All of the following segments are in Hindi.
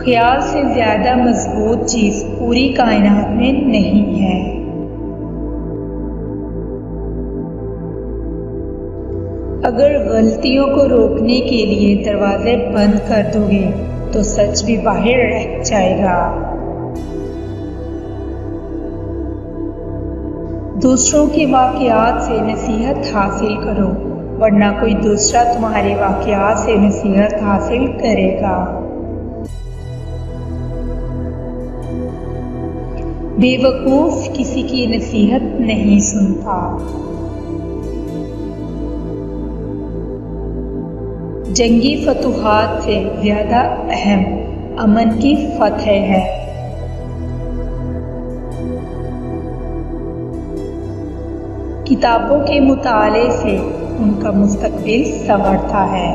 ख्याल से ज़्यादा मजबूत चीज़ पूरी कायनात में नहीं है। अगर गलतियों को रोकने के लिए दरवाजे बंद कर दोगे तो सच भी बाहर रह जाएगा। दूसरों के वाक़यात से नसीहत हासिल करो, वरना कोई दूसरा तुम्हारे वाक़यात से नसीहत हासिल करेगा। बेवकूफ़ किसी की नसीहत नहीं सुनता। जंगी फतूहात से ज़्यादा अहम अमन की फतह है। किताबों के मुताले से उनका मुस्तकबिल संवरता है।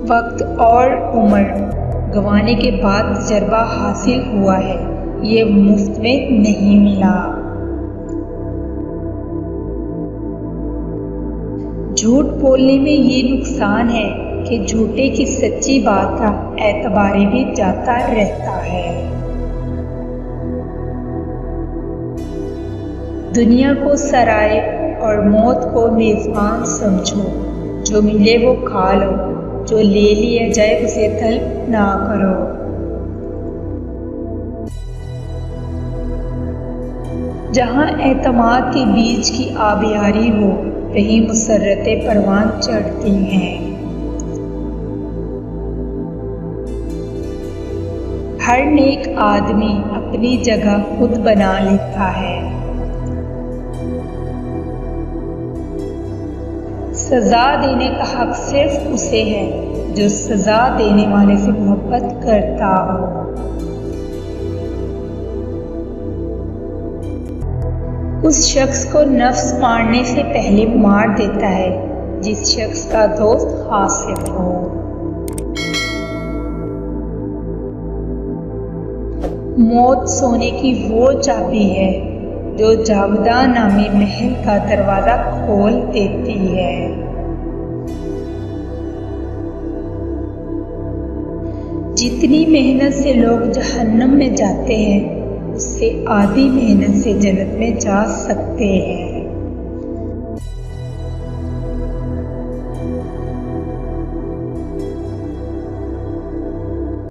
वक्त और उम्र गंवाने के बाद तजर्बा हासिल हुआ है, ये मुफ्त में नहीं मिला। झूठ बोलने में ये नुकसान है कि झूठे की सच्ची बात का एतबार भी जाता रहता है। दुनिया को सराय और मौत को मेज़बान समझो, जो मिले वो खा लो, जो ले लिया जाए उसे तलब ना करो। जहाँ एतमाद के बीज की आबियारी हो, वहीं मुसर्रतें परवान चढ़ती हैं। हर नेक आदमी अपनी जगह खुद बना लेता है। सजा देने का हक सिर्फ उसे है जो सजा देने वाले से मोहब्बत करता हो। उस शख्स को नफ्स मारने से पहले मार देता है जिस शख्स का दोस्त हासिल हो। मौत सोने की वो चाबी है जो जावदा नामी महल का दरवाजा खोल देती है। जितनी मेहनत से लोग जहन्नम में जाते हैं, उससे आधी मेहनत से जन्नत में जा सकते हैं।